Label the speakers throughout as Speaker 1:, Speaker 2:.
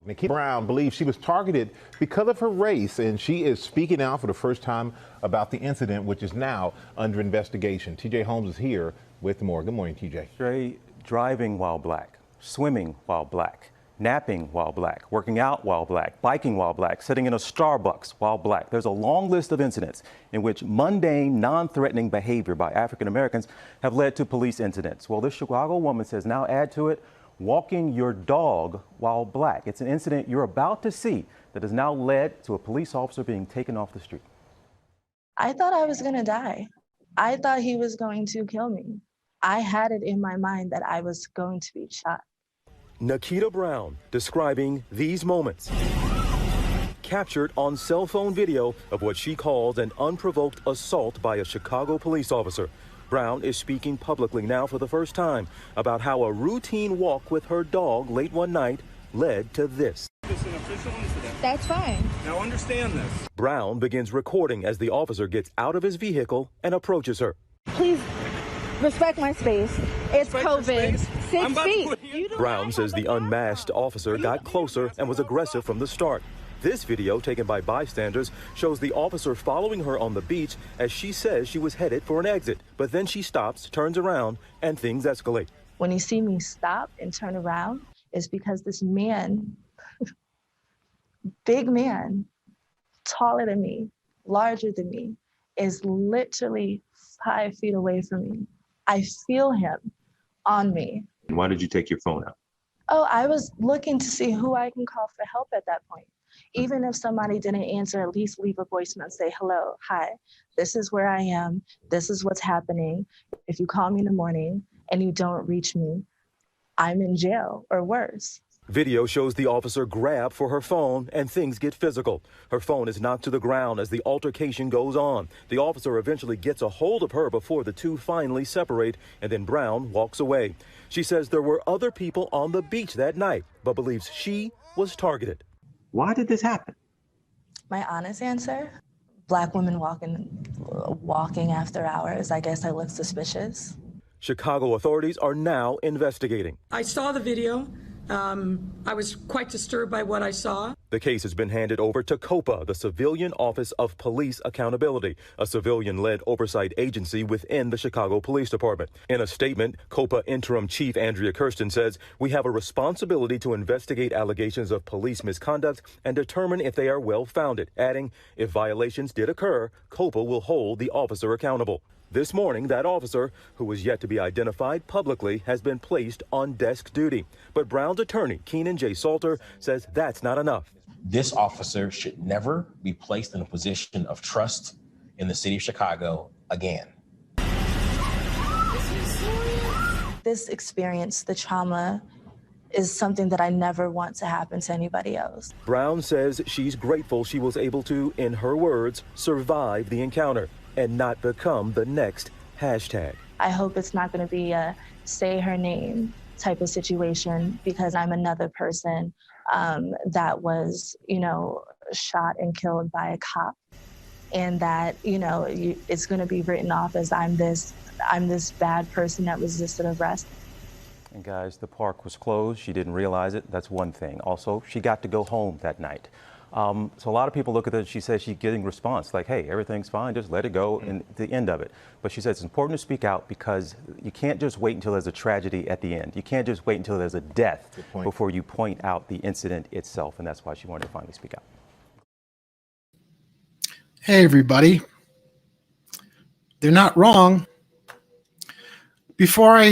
Speaker 1: Nikkita Brown believes she was targeted because of her race, and she is speaking out for the first time about the incident, which is now under investigation. TJ Holmes is here with more. Good morning, TJ.
Speaker 2: Driving while black, swimming while black, napping while black, working out while black, biking while black, sitting in a Starbucks while black. There's a long list of incidents in which mundane, non-threatening behavior by African Americans have led to police incidents. Well, this Chicago woman says now add to it walking your dog while black. It's an incident you're about to see that has now led to a police officer being taken off the street.
Speaker 3: I thought I was going to die. I thought he was going to kill me. I had it in my mind that I was going to be shot.
Speaker 4: Nikkita Brown describing these moments, captured on cell phone video of what she calls an unprovoked assault by a Chicago police officer. Brown is speaking publicly now for the first time about how a routine walk with her dog late one night led to this.
Speaker 5: Is this an official incident?
Speaker 3: That's fine.
Speaker 5: Now understand this.
Speaker 4: Brown begins recording as the officer gets out of his vehicle and approaches her.
Speaker 3: Please respect my space. It's
Speaker 5: Respect your
Speaker 3: COVID.
Speaker 5: space.
Speaker 3: 6 feet.
Speaker 4: Brown says the unmasked officer got closer and was aggressive from the start. This video, taken by bystanders, shows the officer following her on the beach as she says she was headed for an exit. But then she stops, turns around, and things escalate.
Speaker 3: When you see me stop and turn around, it's because this man, big man, taller than me, larger than me, is literally 5 feet away from me. I feel him on me.
Speaker 6: Why did you take your phone out?
Speaker 3: Oh, I was looking to see who I can call for help at that point. Even if somebody didn't answer, at least leave a voicemail and say, hello, hi, this is where I am. This is what's happening. If you call me in the morning and you don't reach me, I'm in jail or worse.
Speaker 4: Video shows the officer grab for her phone and things get physical. Her phone is knocked to the ground as the altercation goes on. The officer eventually gets a hold of her before the two finally separate, and then Brown walks away. She says there were other people on the beach that night, but believes she was targeted.
Speaker 6: Why did this happen?
Speaker 3: My honest answer, Black women walking after hours. I guess I look suspicious.
Speaker 4: Chicago authorities are now investigating.
Speaker 7: I saw the video. I was quite disturbed by what I saw.
Speaker 4: The case has been handed over to COPA, the Civilian Office of Police Accountability, a civilian-led oversight agency within the Chicago Police Department. In a statement, COPA Interim Chief Andrea Kirsten says, "We have a responsibility to investigate allegations of police misconduct and determine if they are well-founded," adding, "If violations did occur, COPA will hold the officer accountable." This morning, that officer, who was yet to be identified publicly, has been placed on desk duty. But Brown's attorney, Keenan J. Salter, says that's not enough.
Speaker 8: This officer should never be placed in a position of trust in the city of Chicago again.
Speaker 3: This experience, the trauma, is something that I never want to happen to anybody else.
Speaker 4: Brown says she's grateful she was able to, in her words, survive the encounter and not become the next hashtag.
Speaker 3: I hope it's not going to be a say her name type of situation because I'm another person that was, shot and killed by a cop, and that, it's going to be written off as I'm this bad person that resisted arrest.
Speaker 2: And guys, the park was closed. She didn't realize it. That's one thing. Also, she got to go home that night. So a lot of people look at it, she says she's getting response like, hey, everything's fine, just let it go, and the end of it. But she says it's important to speak out because you can't just wait until there's a tragedy at the end. You can't just wait until there's a death before you point out the incident itself, and that's why she wanted to finally speak out.
Speaker 9: Hey, everybody. They're not wrong. Before I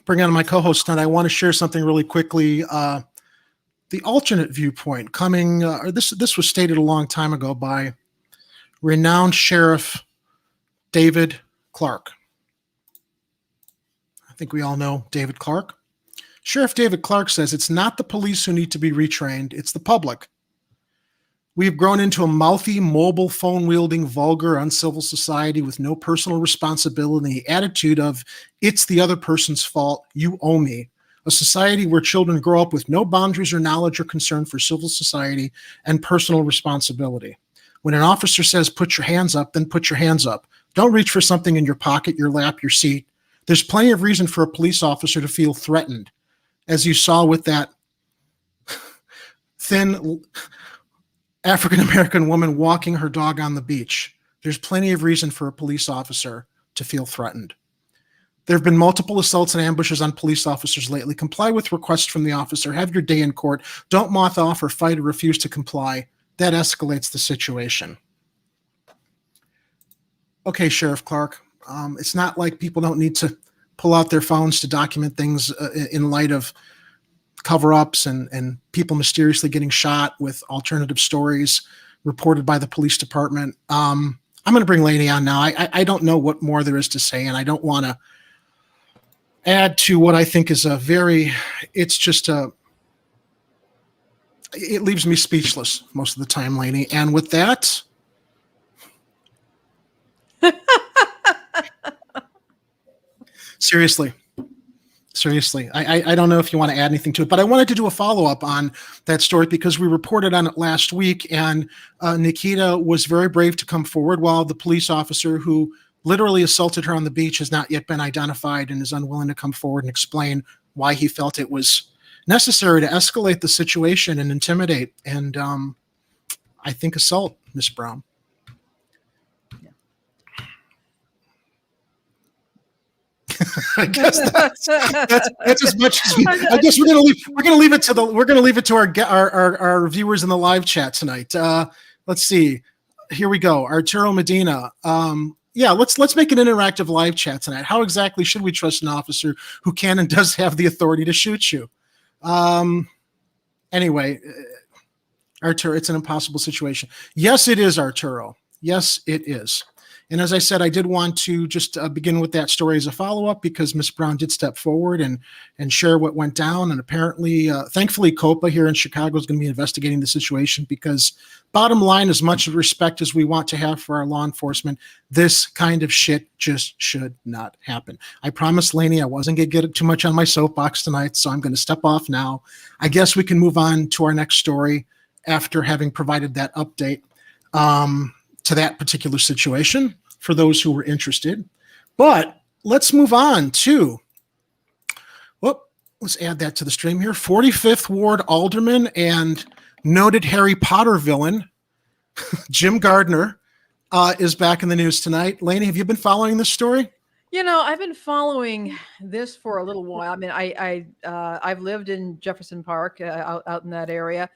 Speaker 9: bring on my co-host tonight, I want to share something really quickly. The alternate viewpoint coming, this was stated a long time ago by renowned Sheriff David Clarke. I think we all know David Clarke. Sheriff David Clarke says it's not the police who need to be retrained, it's the public. We've grown into a mouthy, mobile phone-wielding, vulgar, uncivil society with no personal responsibility and the attitude of, it's the other person's fault, you owe me. A society where children grow up with no boundaries or knowledge or concern for civil society and personal responsibility. When an officer says, put your hands up, then put your hands up. Don't reach for something in your pocket, your lap, your seat. There's plenty of reason for a police officer to feel threatened, as you saw with that thin African-American woman walking her dog on the beach. There's plenty of reason for a police officer to feel threatened. There have been multiple assaults and ambushes on police officers lately. Comply with requests from the officer. Have your day in court. Don't mouth off or fight or refuse to comply. That escalates the situation. Okay, Sheriff Clarke. It's not like people don't need to pull out their phones to document things in light of cover-ups and people mysteriously getting shot with alternative stories reported by the police department. I'm going to bring Laney on now. I don't know what more there is to say, and I don't want to add to what I think is it leaves me speechless most of the time, Laney. And with that, seriously, I don't know if you want to add anything to it, but I wanted to do a follow-up on that story because we reported on it last week, and Nikkita was very brave to come forward while the police officer who literally assaulted her on the beach has not yet been identified and is unwilling to come forward and explain why he felt it was necessary to escalate the situation and intimidate and I think assault Miss Brown. I guess that's as much as I guess we're gonna leave it to our viewers in the live chat tonight. Let's see. Here we go. Arturo Medina. Yeah, let's make an interactive live chat tonight. How exactly should we trust an officer who can and does have the authority to shoot you? Anyway, Arturo, it's an impossible situation. Yes, it is, Arturo. Yes, it is. And as I said, I did want to just begin with that story as a follow-up because Ms. Brown did step forward and share what went down. And apparently, thankfully, COPA here in Chicago is going to be investigating the situation because bottom line, as much respect as we want to have for our law enforcement, this kind of shit just should not happen. I promised Laney I wasn't going to get too much on my soapbox tonight, so I'm going to step off now. I guess we can move on to our next story after having provided that update to that particular situation for those who were interested. But let's move on to, let's add that to the stream here. 45th Ward Alderman and noted Harry Potter villain, Jim Gardiner, is back in the news tonight. Laney, have you been following this story?
Speaker 10: You know, I've been following this for a little while. I mean, I've lived in Jefferson Park, out in that area.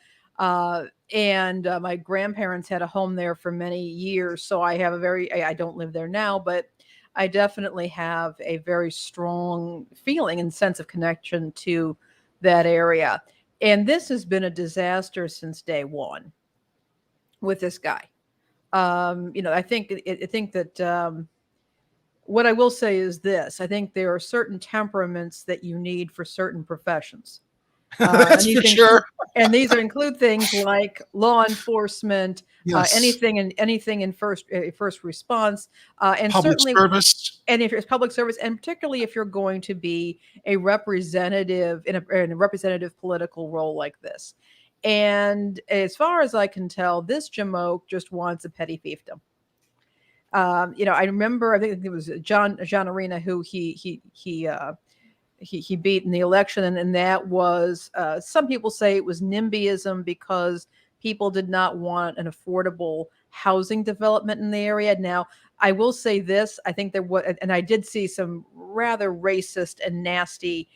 Speaker 10: And my grandparents had a home there for many years. So I have I don't live there now, but I definitely have a very strong feeling and sense of connection to that area. And this has been a disaster since day one with this guy. I think that what I will say is this. I think there are certain temperaments that you need for certain professions.
Speaker 9: That's for sure.
Speaker 10: And these include things like law enforcement,
Speaker 9: yes.
Speaker 10: anything in first response, and
Speaker 9: public
Speaker 10: certainly
Speaker 9: service.
Speaker 10: And if it's public service, and particularly if you're going to be a representative in a representative political role like this. And as far as I can tell, this Jamoke just wants a petty fiefdom. I remember, I think it was John Arena who he beat in the election, and that was some people say it was NIMBYism because people did not want an affordable housing development in the area. Now, I will say this: I think there was, and I did see some rather racist and nasty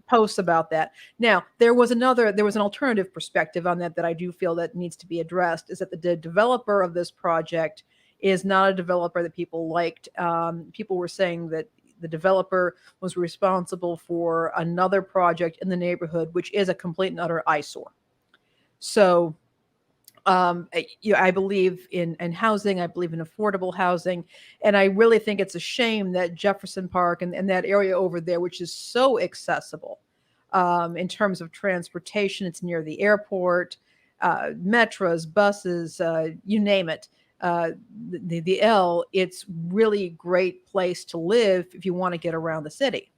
Speaker 10: posts about that. Now, there was an alternative perspective on that I do feel that needs to be addressed. Is that the developer of this project is not a developer that people liked. People were saying that the developer was responsible for another project in the neighborhood, which is a complete and utter eyesore. So, I believe in housing. I believe in affordable housing. And I really think it's a shame that Jefferson Park and that area over there, which is so accessible in terms of transportation, it's near the airport, metros, buses, you name it. The L, it's really great place to live if you want to get around the city.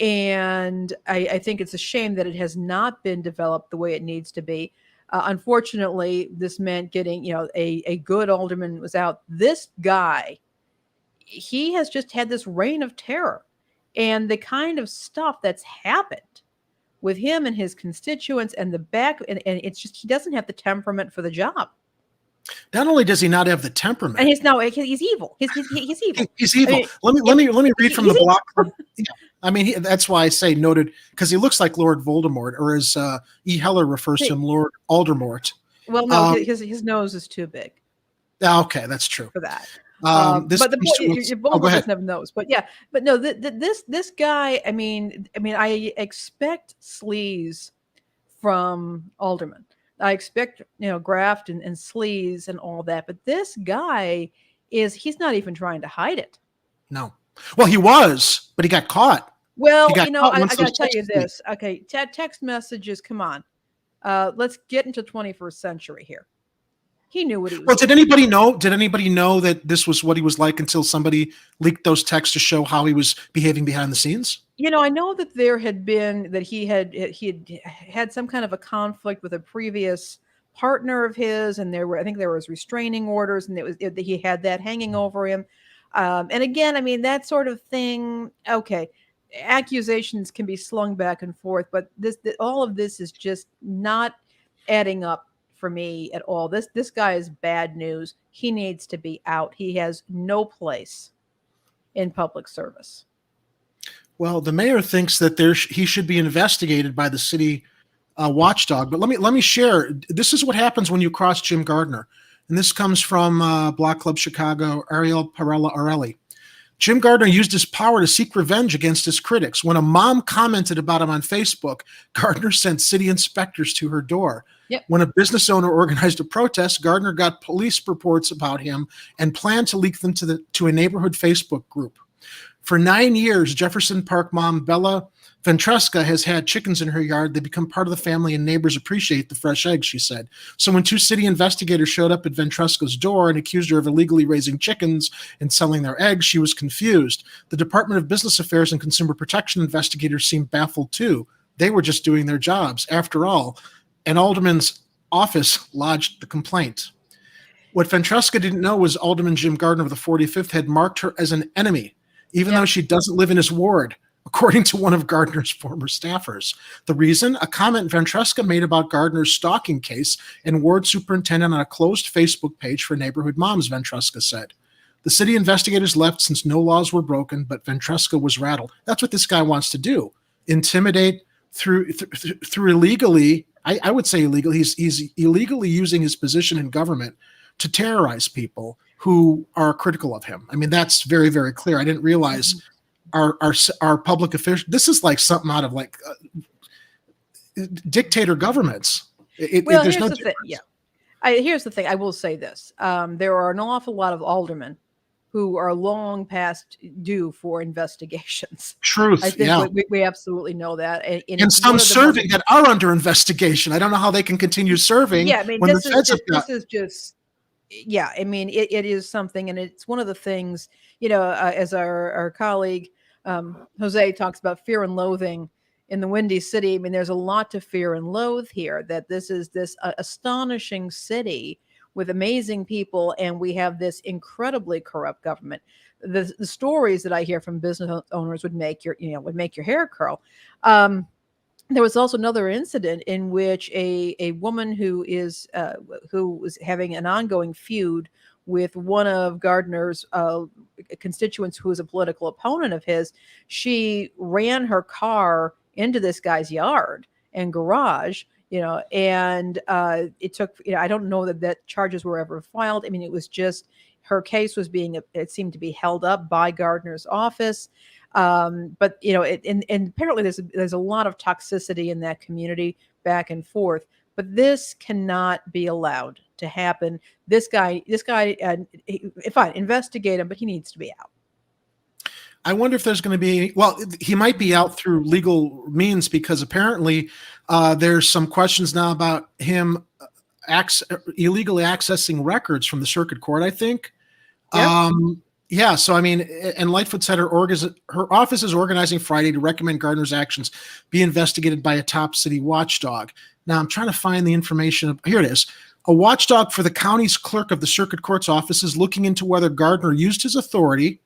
Speaker 10: And I think it's a shame that it has not been developed the way it needs to be. Unfortunately, this meant getting, a good alderman was out. This guy, he has just had this reign of terror. And the kind of stuff that's happened with him and his constituents and and it's just he doesn't have the temperament for the job.
Speaker 9: Not only does he not have the temperament,
Speaker 10: And he's evil. He's evil.
Speaker 9: he's evil.
Speaker 10: I mean,
Speaker 9: let me read from the
Speaker 10: he's
Speaker 9: block. Yeah. I mean, that's why I say noted, because he looks like Lord Voldemort, or as E. Heller refers to him, Lord Aldermort.
Speaker 10: Well, no, his nose is too big.
Speaker 9: Okay, that's true.
Speaker 10: For that.
Speaker 9: But
Speaker 10: the point, your Voldemort doesn't have a nose. But yeah, but no, this guy. I mean, I expect sleaze from aldermen. I expect, graft and sleaze and all that. But this guy he's not even trying to hide it.
Speaker 9: No. Well, he was, but he got caught.
Speaker 10: Well, I got to tell you this. Okay, text messages, come on. Let's get into 21st century here. He knew what he was doing.
Speaker 9: Did anybody know? Did anybody know that this was what he was like until somebody leaked those texts to show how he was behaving behind the scenes?
Speaker 10: I know that there had been that he had some kind of a conflict with a previous partner of his, and I think there was restraining orders, and he had that hanging over him. And again, I mean, that sort of thing. Okay, accusations can be slung back and forth, but all of this is just not adding up for me at all. This guy is bad news. He needs to be out. He has no place in public service.
Speaker 9: Well, the mayor thinks that he should be investigated by the city watchdog. But let me share. This is what happens when you cross Jim Gardiner, and this comes from Block Club Chicago, Ariel Parella Arelli. Jim Gardiner used his power to seek revenge against his critics. When a mom commented about him on Facebook, Gardiner sent city inspectors to her door.
Speaker 10: Yep.
Speaker 9: When a business owner organized a protest, Gardiner got police reports about him and planned to leak them to a neighborhood Facebook group. For 9 years, Jefferson Park mom Bella Ventresca has had chickens in her yard. They become part of the family, and neighbors appreciate the fresh eggs, she said. So when 2 city investigators showed up at Ventresca's door and accused her of illegally raising chickens and selling their eggs, she was confused. The Department of Business Affairs and Consumer Protection investigators seemed baffled too. They were just doing their jobs. After all, an alderman's office lodged the complaint. What Ventresca didn't know was Alderman Jim Gardiner of the 45th had marked her as an enemy, even though she doesn't live in his ward, according to one of Gardiner's former staffers. The reason? A comment Ventresca made about Gardiner's stalking case and ward superintendent on a closed Facebook page for neighborhood moms, Ventresca said. The city investigators left since no laws were broken, but Ventresca was rattled. That's what this guy wants to do. Intimidate through illegally, I would say illegal. He's illegally using his position in government to terrorize people who are critical of him. I mean, that's very, very clear. I didn't realize our public officials. This is like something out of like dictator governments.
Speaker 10: Here's the thing. Yeah, here's the thing. I will say this: there are an awful lot of aldermen who are long past due for investigations.
Speaker 9: Truth.
Speaker 10: I think we absolutely know that,
Speaker 9: and some serving that are under investigation. I don't know how they can continue serving.
Speaker 10: Yeah, I mean,
Speaker 9: when
Speaker 10: this is just. Yeah, I mean, it is something, and it's one of the things, as our colleague Jose talks about fear and loathing in the Windy City. I mean, there's a lot to fear and loathe here, that this is this astonishing city with amazing people, and we have this incredibly corrupt government. The stories that I hear from business owners would make your hair curl. There was also another incident in which a woman who was having an ongoing feud with one of Gardiner's constituents, who was a political opponent of his. She ran her car into this guy's yard and garage, and it took, I don't know that charges were ever filed. I mean, it was just her case was it seemed to be held up by Gardiner's office. But and apparently there's a lot of toxicity in that community back and forth, but this cannot be allowed to happen. This guy, fine, investigate him, but he needs to be out.
Speaker 9: I wonder if there's going to be, he might be out through legal means, because apparently there's some questions now about him illegally accessing records from the circuit court, I think. Yep. Yeah, so I mean, and Lightfoot said her office is organizing Friday to recommend Gardiner's actions be investigated by a top city watchdog. Now I'm trying to find the information. Here it is. A watchdog for the county's clerk of the circuit court's office is looking into whether Gardiner used his authority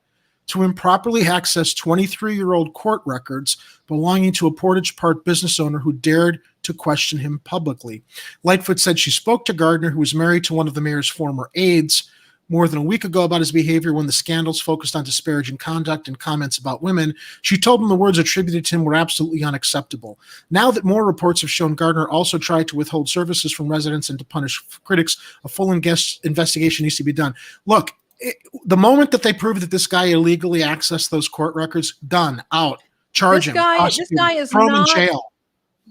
Speaker 9: to improperly access 23-year-old court records belonging to a Portage Park business owner who dared to question him publicly. Lightfoot said she spoke to Gardiner, who was married to one of the mayor's former aides, more than a week ago about his behavior when the scandals focused on disparaging conduct and comments about women. She told him the words attributed to him were absolutely unacceptable. Now that more reports have shown Gardiner also tried to withhold services from residents and to punish critics, a full investigation needs to be done. Look, the moment that they prove that this guy illegally accessed those court records, done, out, charge him.
Speaker 10: This guy is
Speaker 9: throw him in
Speaker 10: not
Speaker 9: jail.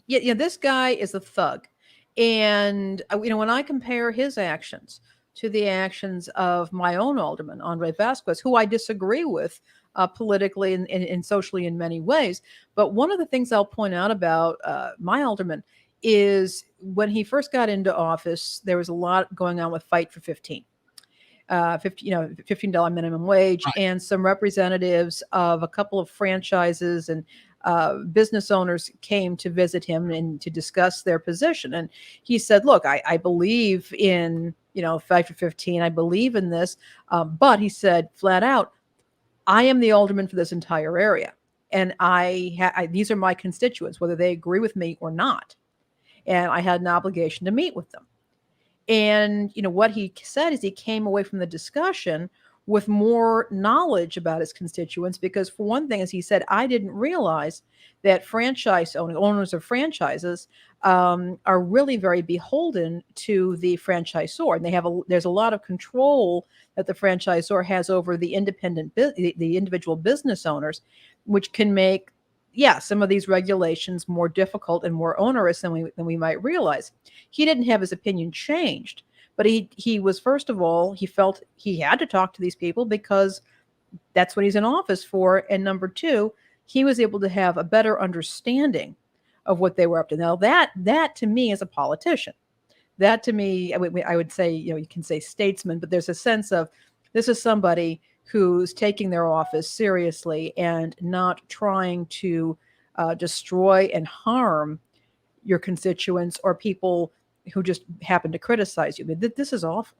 Speaker 10: Yeah, this guy is a thug. And, when I compare his actions to the actions of my own alderman, Ald Vasquez, who I disagree with politically and socially in many ways. But one of the things I'll point out about my alderman is when he first got into office, there was a lot going on with Fight for 15. $15 minimum wage, right. And some representatives of a couple of franchises and business owners came to visit him and to discuss their position. And he said, look, I believe in, Fight for 15. I believe in this. But he said flat out, I am the alderman for this entire area. And these are my constituents, whether they agree with me or not. And I had an obligation to meet with them. And, what he said is he came away from the discussion with more knowledge about his constituents, because for one thing, as he said, I didn't realize that owners of franchises are really very beholden to the franchisor, and there's a lot of control that the franchisor has over the the individual business owners, which can make some of these regulations more difficult and more onerous than we might realize. He didn't have his opinion changed, but he was, first of all, he felt he had to talk to these people because that's what he's in office for. And number two, he was able to have a better understanding of what they were up to. Now that to me is a politician. That to me, I would say, you can say statesman, but there's a sense of this is somebody who's taking their office seriously and not trying to destroy and harm your constituents or people who just happen to criticize you. This is awful.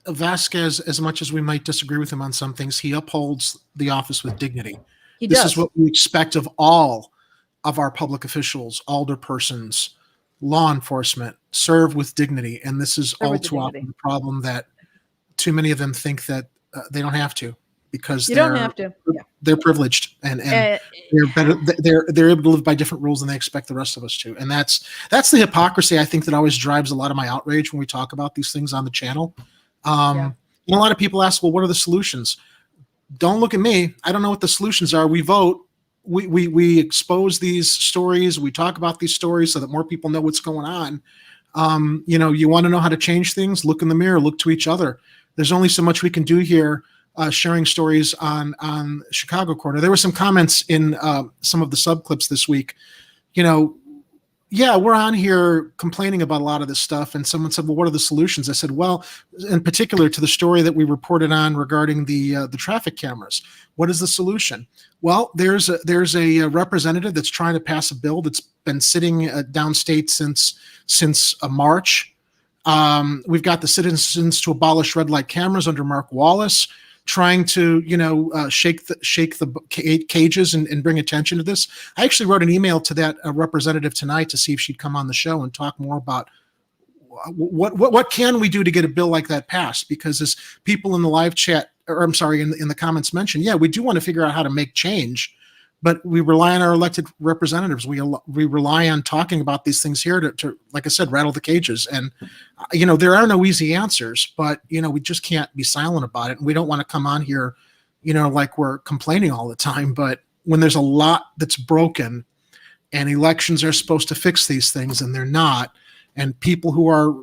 Speaker 9: Vasquez, as much as we might disagree with him on some things, he upholds the office with dignity.
Speaker 10: This
Speaker 9: is what we expect of all of our public officials, alderpersons, law enforcement, serve with dignity. And this is all too often the problem, that too many of them think that they don't have to, because they're privileged and they're better. They're able to live by different rules than they expect the rest of us to. And that's the hypocrisy, I think, that always drives a lot of my outrage when we talk about these things on the channel. And a lot of people ask, well, what are the solutions? Don't look at me. I don't know what the solutions are. We vote. We expose these stories. We talk about these stories so that more people know what's going on. You want to know how to change things? Look in the mirror. Look to each other. There's only so much we can do here, sharing stories on Chicago Corner. There were some comments in some of the sub clips this week. We're on here complaining about a lot of this stuff. And someone said, well, what are the solutions? I said, well, in particular to the story that we reported on regarding the traffic cameras, what is the solution? Well, there's a representative that's trying to pass a bill that's been sitting downstate since March. We've got the Citizens to Abolish Red Light Cameras under Mark Wallace trying to, shake the cages and bring attention to this. I actually wrote an email to that representative tonight to see if she'd come on the show and talk more about what can we do to get a bill like that passed? Because as people in the live chat, or I'm sorry, in the comments mentioned, we do want to figure out how to make change. But we rely on our elected representatives. We rely on talking about these things here to, like I said, rattle the cages. And, there are no easy answers, but, we just can't be silent about it. And we don't want to come on here, like we're complaining all the time. But when there's a lot that's broken and elections are supposed to fix these things and they're not, and people who are,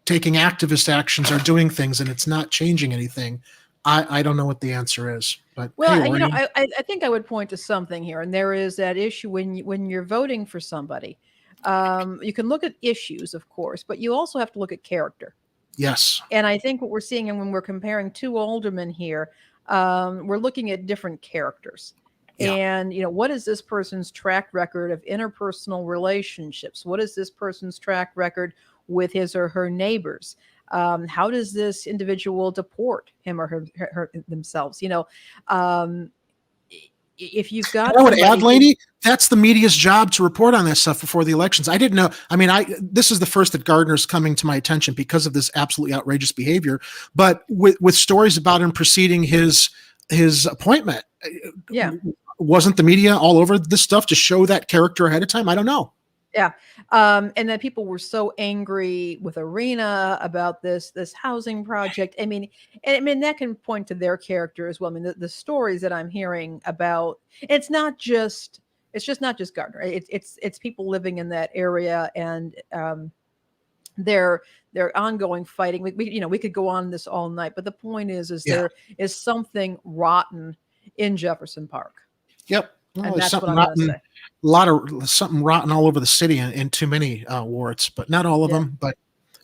Speaker 9: taking activist actions are doing things and it's not changing anything, I don't know what the answer is. But
Speaker 10: well,
Speaker 9: hey,
Speaker 10: I think I would point to something here, and there is that issue when you're voting for somebody. You can look at issues, of course, but you also have to look at character.
Speaker 9: Yes.
Speaker 10: And I think what we're seeing, and when we're comparing two aldermen here, we're looking at different characters. Yeah. And what is this person's track record of interpersonal relationships? What is this person's track record with his or her neighbors? How does this individual deport him or her themselves? If you've got
Speaker 9: I would add,
Speaker 10: somebody
Speaker 9: Laney, that's the media's job to report on that stuff before the elections. I didn't know. I mean, this is the first that Gardner's coming to my attention because of this absolutely outrageous behavior. But with stories about him preceding his appointment,
Speaker 10: yeah,
Speaker 9: wasn't the media all over this stuff to show that character ahead of time? I don't know.
Speaker 10: Yeah. And then people were so angry with Arena about this housing project. I mean, that can point to their character as well. I mean, the stories that I'm hearing about, it's just not just Gardner. It's people living in that area, and their ongoing fighting. We could go on this all night, but the point is there is something rotten in Jefferson Park.
Speaker 9: Yep.
Speaker 10: And
Speaker 9: Well,
Speaker 10: that's what I'm
Speaker 9: rotten,
Speaker 10: going to say.
Speaker 9: a lot of something rotten all over the city in too many wards, but not all of them, but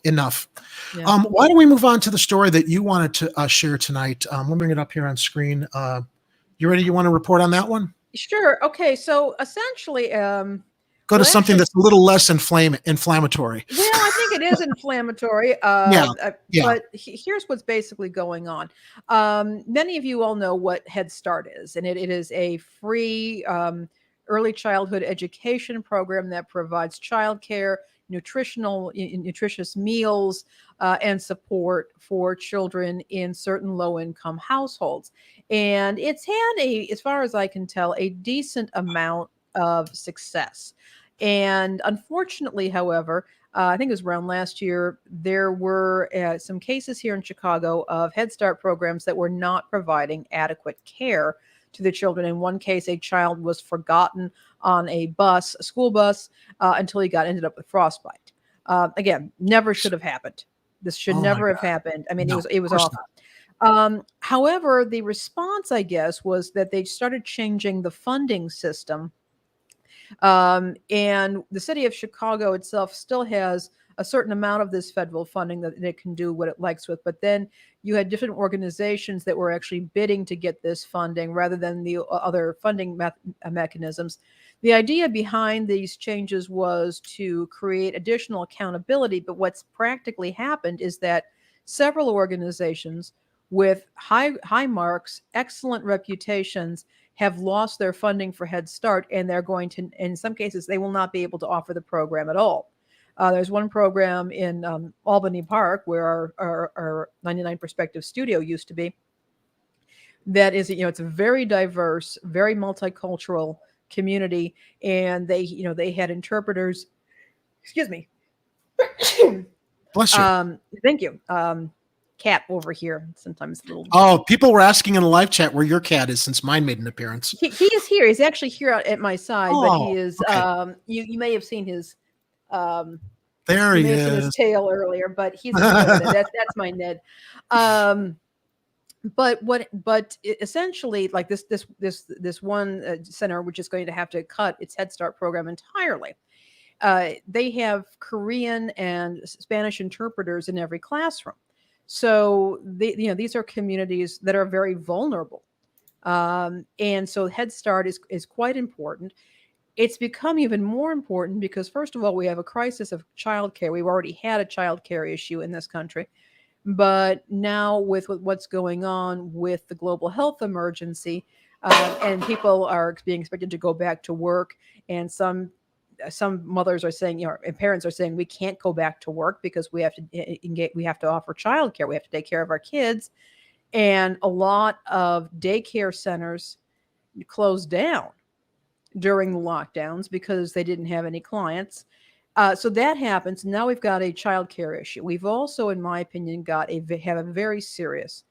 Speaker 9: enough.
Speaker 10: Yeah.
Speaker 9: Why don't we move on to the story that you wanted to share tonight? We'll bring it up here on screen. You ready? You want to report on that one?
Speaker 10: Sure. Okay. So essentially,
Speaker 9: Go to something that's a little less inflammatory.
Speaker 10: Well, I think it is inflammatory.
Speaker 9: Yeah.
Speaker 10: But here's what's basically going on. Many of you all know what Head Start is, and it is a free early childhood education program that provides childcare, nutritious meals, and support for children in certain low-income households. And it's had as far as I can tell, a decent amount of success. And unfortunately, however, I think it was around last year, there were some cases here in Chicago of Head Start programs that were not providing adequate care to the children. In one case, a child was forgotten on a school bus, until he ended up with frostbite. Again, never should have happened. This should never have happened. I mean, it was awful. However, the response, I guess, was that they started changing the funding system. And the city of Chicago itself still has a certain amount of this federal funding that it can do what it likes with. But then you had different organizations that were actually bidding to get this funding rather than the other funding mechanisms. The idea behind these changes was to create additional accountability. But what's practically happened is that several organizations with high marks, excellent reputations, have lost their funding for Head Start, and they're going to, in some cases, they will not be able to offer the program at all. There's one program in Albany Park where our 99 Perspective studio used to be. That is, it's a very diverse, very multicultural community, and they had interpreters. Excuse me.
Speaker 9: Bless you.
Speaker 10: Thank you. Cat over here. Sometimes a little.
Speaker 9: Oh, people were asking in the live chat where your cat is since mine made an appearance.
Speaker 10: He is here. He's actually here at my side, but he is.
Speaker 9: Okay.
Speaker 10: You may have seen his.
Speaker 9: There he is.
Speaker 10: His tail earlier, but he's that's my Ned. But essentially, like this one center, which is going to have to cut its Head Start program entirely. They have Korean and Spanish interpreters in every classroom. So these are communities that are very vulnerable. And so Head Start is quite important. It's become even more important because, first of all, we have a crisis of childcare. We've already had a childcare issue in this country. But now with what's going on with the global health emergency, and people are being expected to go back to work, and some mothers are saying, and parents are saying, we can't go back to work because we have to offer childcare. We have to take care of our kids. And a lot of daycare centers closed down during the lockdowns because they didn't have any clients. So that happens. Now we've got a childcare issue. We've also, in my opinion, have a very serious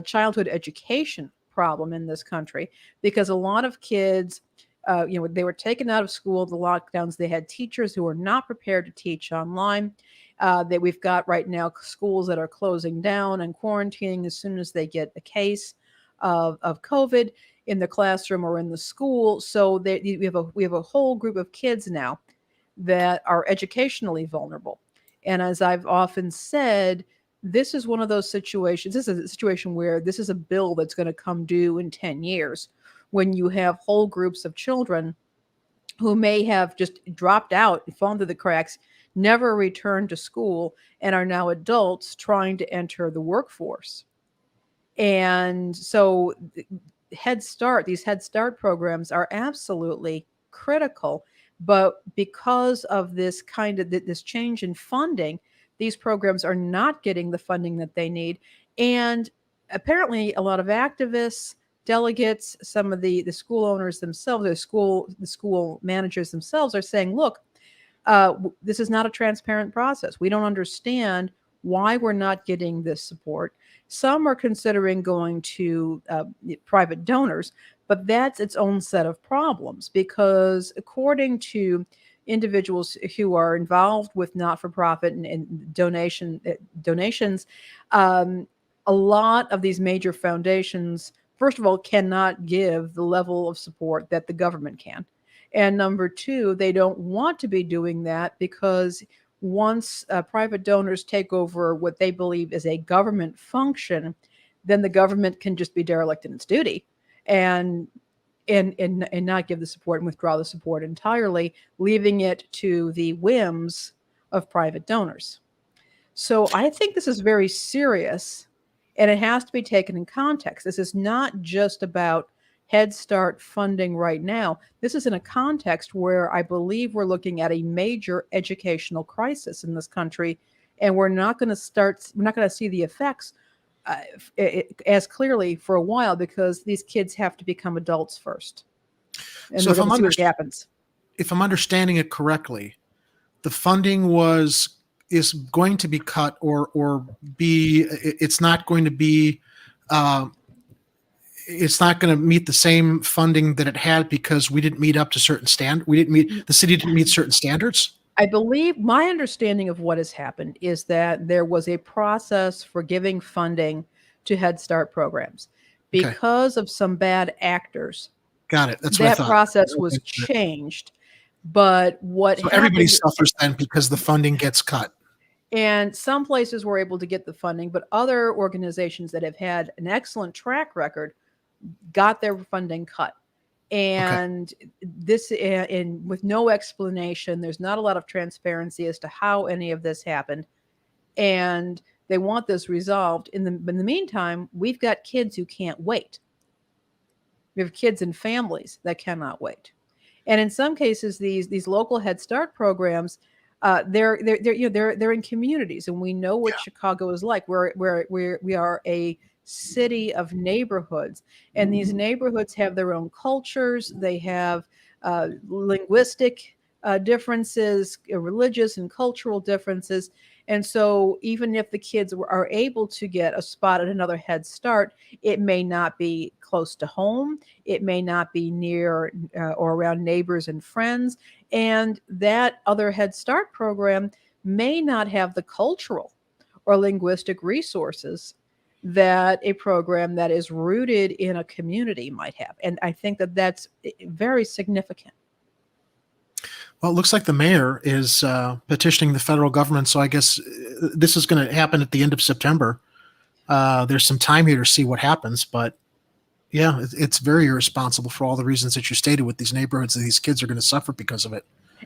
Speaker 10: childhood education problem in this country because a lot of kids, they were taken out of school, the lockdowns. They had teachers who were not prepared to teach online. That we've got right now schools that are closing down and quarantining as soon as they get a case of COVID in the classroom or in the school. So we have a whole group of kids now that are educationally vulnerable. And as I've often said, this is one of those situations. This is a situation where this is a bill that's going to come due in 10 years when you have whole groups of children who may have just dropped out and fallen through the cracks, never returned to school and are now adults trying to enter the workforce. And so these Head Start programs are absolutely critical. But because of this this change in funding, these programs are not getting the funding that they need. And apparently a lot of activists, delegates, some of the school owners themselves, the school managers themselves are saying, look, this is not a transparent process. We don't understand why we're not getting this support. Some are considering going to private donors, but that's its own set of problems, because according to individuals who are involved with not-for-profit and donations, a lot of these major foundations, first of all, cannot give the level of support that the government can. And number two, they don't want to be doing that because once private donors take over what they believe is a government function, then the government can just be derelict in its duty and not give the support and withdraw the support entirely, leaving it to the whims of private donors. So I think this is very serious, and it has to be taken in context. This is not just about Head Start funding right now. This is in a context where I believe we're looking at a major educational crisis in this country, and we're not going to see the effects as clearly for a while, because these kids have to become adults first. And
Speaker 9: So
Speaker 10: we're going to see what happens.
Speaker 9: if I'm understanding it correctly, the funding is going to be cut it's not going to be it's not going to meet the same funding that it had because we didn't meet up to certain the city didn't meet certain standards.
Speaker 10: I believe my understanding of what has happened is that there was a process for giving funding to Head Start programs because of some bad actors.
Speaker 9: Got it. That's what I thought.
Speaker 10: That process was changed. But
Speaker 9: everybody suffers then because the funding gets cut.
Speaker 10: And some places were able to get the funding, but other organizations that have had an excellent track record got their funding cut. And this, with no explanation, there's not a lot of transparency as to how any of this happened. And they want this resolved. In the meantime, we've got kids who can't wait. We have kids and families that cannot wait. And in some cases, these local Head Start programs, they're in communities, and we know what Chicago is like. We are a city of neighborhoods, and these neighborhoods have their own cultures. They have linguistic differences, religious and cultural differences. And so even if the kids are able to get a spot at another Head Start, it may not be close to home. It may not be near or around neighbors and friends. And that other Head Start program may not have the cultural or linguistic resources that a program that is rooted in a community might have. And I think that that's very significant.
Speaker 9: Well, it looks like the mayor is petitioning the federal government. So I guess this is going to happen at the end of September. There's some time here to see what happens. But yeah, it's very irresponsible for all the reasons that you stated with these neighborhoods, that these kids are going to suffer because of it.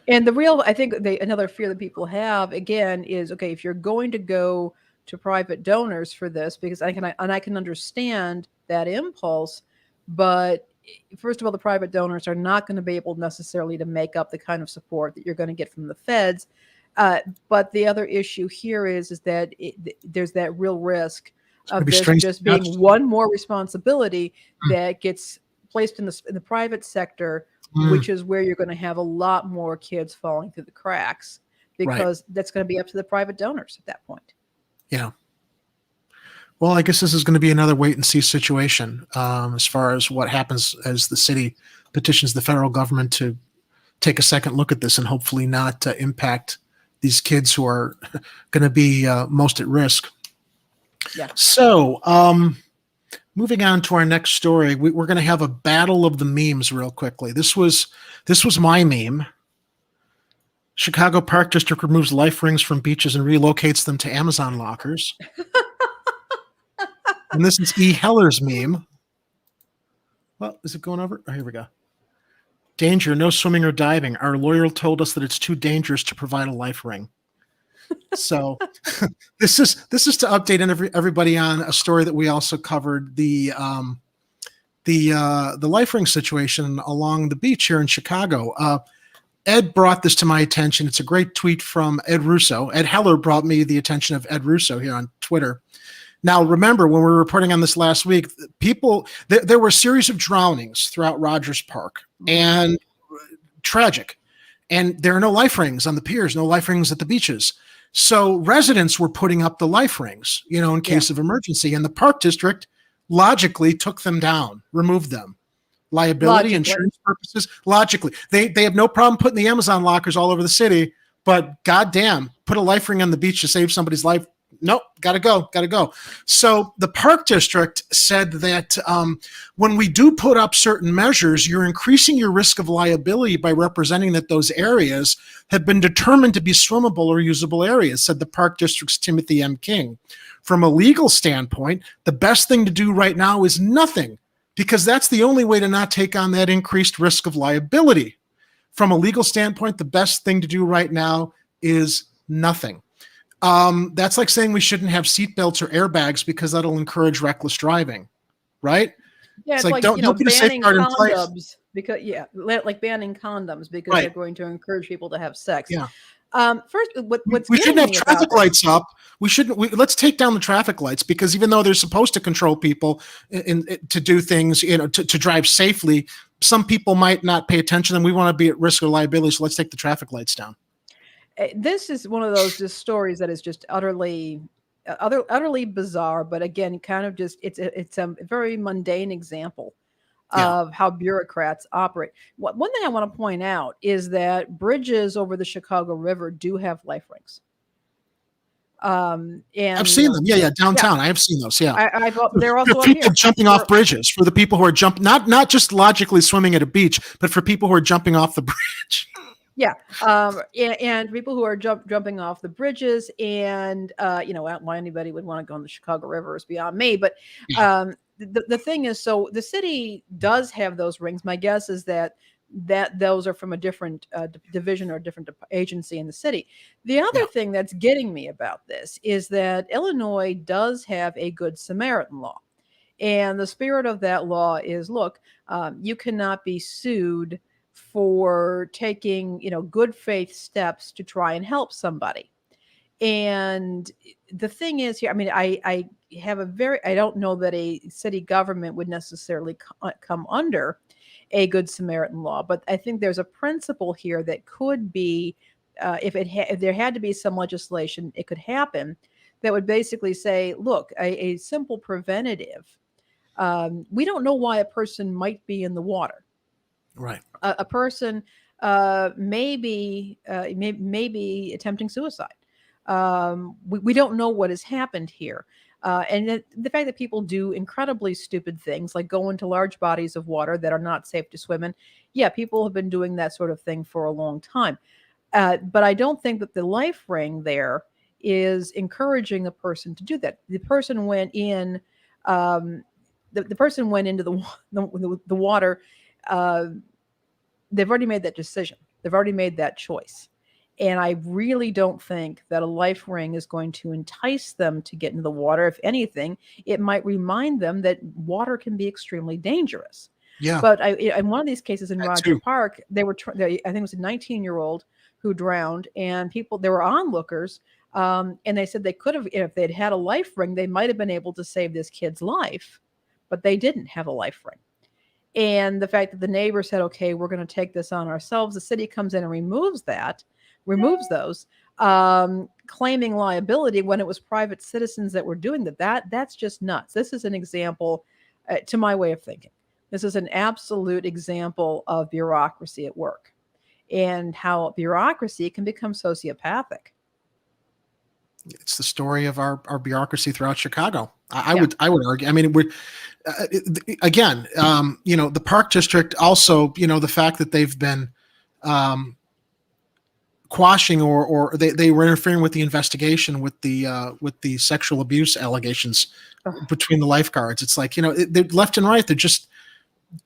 Speaker 10: And I think another fear that people have, again, is, okay, if you're going to go to private donors for this, because I can understand that impulse, but first of all, the private donors are not going to be able necessarily to make up the kind of support that you're going to get from the feds. But the other issue here is that there's that real risk of this just being one more responsibility that gets placed in the private sector, which is where you're going to have a lot more kids falling through the cracks, because that's going to be up to the private donors at that point.
Speaker 9: Yeah. Well, I guess this is going to be another wait and see situation as far as what happens as the city petitions the federal government to take a second look at this and hopefully not impact these kids who are going to be most at risk.
Speaker 10: Yeah.
Speaker 9: So moving on to our next story, we're going to have a battle of the memes real quickly. This was my meme. Chicago Park District removes life rings from beaches and relocates them to Amazon lockers. And this is E. Heller's meme. Well, is it going over? Oh, here we go. Danger, no swimming or diving. Our lawyer told us that it's too dangerous to provide a life ring. So this is to update everybody on a story that we also covered, the life ring situation along the beach here in Chicago. Ed brought this to my attention. It's a great tweet from Ed Russo. Ed Heller brought me the attention of Ed Russo here on Twitter. Now, remember, when we were reporting on this last week, there were a series of drownings throughout Rogers Park, and tragic. And there are no life rings on the piers, no life rings at the beaches. So residents were putting up the life rings, in case of emergency. And the park district logically took them down, removed them. Liability, insurance purposes, logically. They have no problem putting the Amazon lockers all over the city, but goddamn, put a life ring on the beach to save somebody's life. Nope, gotta go. So the park district said that when we do put up certain measures, you're increasing your risk of liability by representing that those areas have been determined to be swimmable or usable areas, said the park district's Timothy M. King. From a legal standpoint, the best thing to do right now is nothing, because that's the only way to not take on that increased risk of liability. From a legal standpoint, the best thing to do right now is nothing. That's like saying we shouldn't have seatbelts or airbags because that'll encourage reckless driving, banning condoms
Speaker 10: like banning condoms because they're going to encourage people to have sex.
Speaker 9: Yeah.
Speaker 10: First,
Speaker 9: we shouldn't have traffic lights up. Let's take down the traffic lights, because even though they're supposed to control people to do things, to drive safely, some people might not pay attention, and we want to be at risk of liability. So let's take the traffic lights down.
Speaker 10: This is one of those just stories that is just utterly bizarre, but again, kind of just it's a very mundane example of how bureaucrats operate. One thing I want to point out is that bridges over the Chicago River do have life rings. And
Speaker 9: I've seen them. Yeah, downtown. I have seen those. Yeah,
Speaker 10: they're also
Speaker 9: for people
Speaker 10: here.
Speaker 9: Jumping off bridges, for the people who are not just logically swimming at a beach, but for people who are jumping off the bridge.
Speaker 10: Yeah, and people who are jumping off the bridges, and why anybody would want to go on the Chicago River is beyond me. But the thing is, so the city does have those rings. My guess is that those are from a different division or a different agency in the city. The other thing that's getting me about this is that Illinois does have a Good Samaritan law, and the spirit of that law is: look, you cannot be sued for taking, good faith steps to try and help somebody. And the thing is here, I don't know that a city government would necessarily come under a Good Samaritan law, but I think there's a principle here that could be, if there had to be some legislation, it could happen that would basically say, look, a simple preventative. We don't know why a person might be in the water.
Speaker 9: Right.
Speaker 10: A person may be attempting suicide. We don't know what has happened here. And the fact that people do incredibly stupid things, like go into large bodies of water that are not safe to swim in. Yeah, people have been doing that sort of thing for a long time. But I don't think that the life ring there is encouraging a person to do that. The person went in, the person went into the water. They've already made that decision. They've already made that choice. And I really don't think that a life ring is going to entice them to get into the water. If anything, it might remind them that water can be extremely dangerous.
Speaker 9: Yeah.
Speaker 10: But in one of these cases in Roger Park, I think it was a 19-year-old who drowned, and there were onlookers, and they said they could have, if they'd had a life ring, they might have been able to save this kid's life, but they didn't have a life ring. And the fact that the neighbor said, okay, we're going to take this on ourselves, the city comes in and removes those, claiming liability when it was private citizens that were doing that's just nuts. This is an example, to my way of thinking, this is an absolute example of bureaucracy at work and how bureaucracy can become sociopathic.
Speaker 9: It's the story of our bureaucracy throughout Chicago. I would argue. I mean, again, the park district also, the fact that they've been quashing or they were interfering with the investigation with the sexual abuse allegations between the lifeguards. It's like, they're left and right. They're just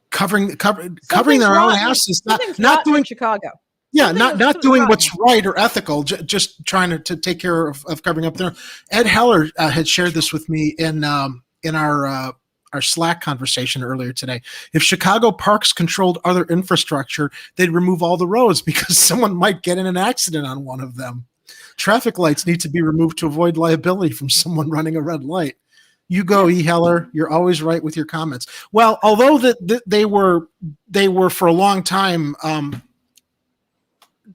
Speaker 9: covering their own asses, not doing
Speaker 10: Chicago.
Speaker 9: Yeah, not doing what's right or ethical, just trying to take care of covering up there. Ed Heller had shared this with me in our Slack conversation earlier today. If Chicago parks controlled other infrastructure, they'd remove all the roads because someone might get in an accident on one of them. Traffic lights need to be removed to avoid liability from someone running a red light. You go, E. Heller. You're always right with your comments. Well, although they were for a long time,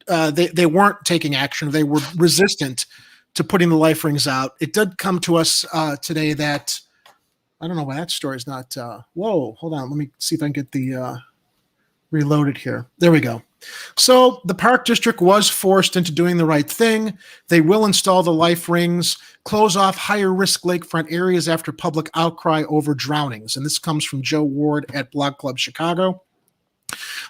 Speaker 9: they weren't taking action. They were resistant to putting the life rings out. It did come to us today that I don't know why that story is not. Whoa, hold on. Let me see if I can get the reloaded here. There we go. So the Park District was forced into doing the right thing. They will install the life rings, close off higher risk lakefront areas after public outcry over drownings. And this comes from Joe Ward at Blog Club Chicago.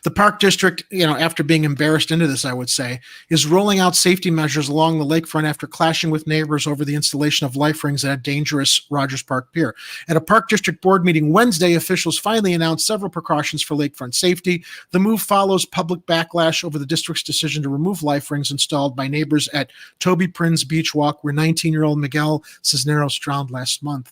Speaker 9: The Park District, after being embarrassed into this, I would say, is rolling out safety measures along the lakefront after clashing with neighbors over the installation of life rings at a dangerous Rogers Park Pier. At a Park District board meeting Wednesday, officials finally announced several precautions for lakefront safety. The move follows public backlash over the district's decision to remove life rings installed by neighbors at Toby Prinz Beach Walk, where 19-year-old Miguel Cisneros drowned last month.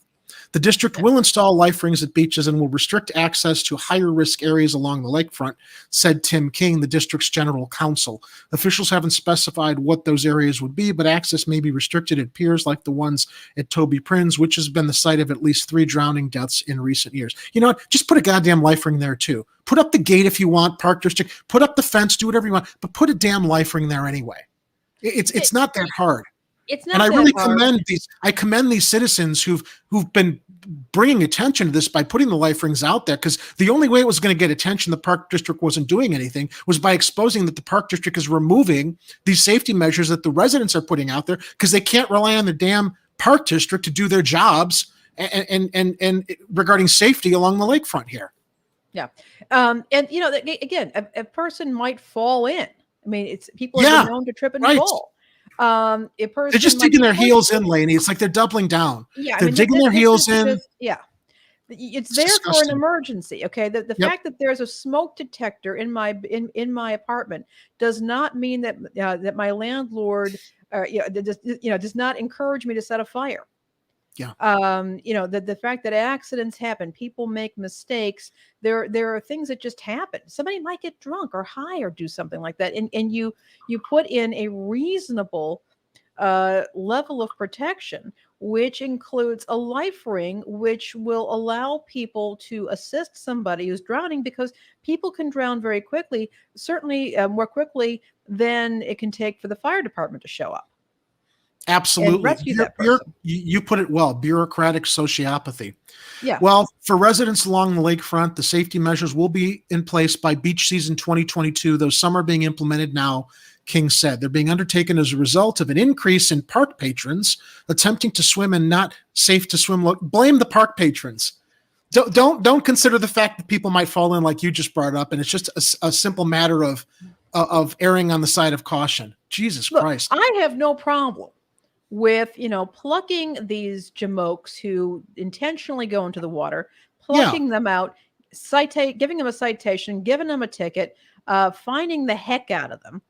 Speaker 9: The district will install life rings at beaches and will restrict access to higher risk areas along the lakefront, said Tim King, the district's general counsel. Officials haven't specified what those areas would be, but access may be restricted at piers like the ones at Toby Prinz, which has been the site of at least 3 drowning deaths in recent years. You know what? Just put a goddamn life ring there too. Put up the gate if you want, Park District. Put up the fence, do whatever you want, but put a damn life ring there anyway. It's not that hard.
Speaker 10: It's not.
Speaker 9: And I really commend these citizens who've been bringing attention to this by putting the life rings out there, because the only way it was going to get attention, the Park District wasn't doing anything, was by exposing that the Park District is removing these safety measures that the residents are putting out there because they can't rely on the damn Park District to do their jobs and regarding safety along the lakefront here.
Speaker 10: Yeah. And again, a person might fall in. I mean, people have been known to trip and fall. A person
Speaker 9: they're just digging their heels in, Laney. It's like they're doubling down.
Speaker 10: Yeah,
Speaker 9: they're digging their heels in.
Speaker 10: It's there disgusting. For an emergency. Okay, the fact that there's a smoke detector in my apartment does not mean that that my landlord does not encourage me to set a fire.
Speaker 9: Yeah.
Speaker 10: The fact that accidents happen, people make mistakes. There are things that just happen. Somebody might get drunk or high or do something like that. And you put in a reasonable level of protection, which includes a life ring, which will allow people to assist somebody who's drowning, because people can drown very quickly, certainly more quickly than it can take for the fire department to show up.
Speaker 9: Absolutely. You put it well, bureaucratic sociopathy.
Speaker 10: Yeah.
Speaker 9: Well, for residents along the lakefront, the safety measures will be in place by beach season 2022, though some are being implemented now, King said. They're being undertaken as a result of an increase in park patrons attempting to swim in not safe to swim. Blame the park patrons. Don't consider the fact that people might fall in, like you just brought up, and it's just a simple matter of erring on the side of caution. Jesus Christ.
Speaker 10: I have no problem with plucking these jamokes who intentionally go into the water, plucking them out, giving them a citation, giving them a ticket, finding the heck out of them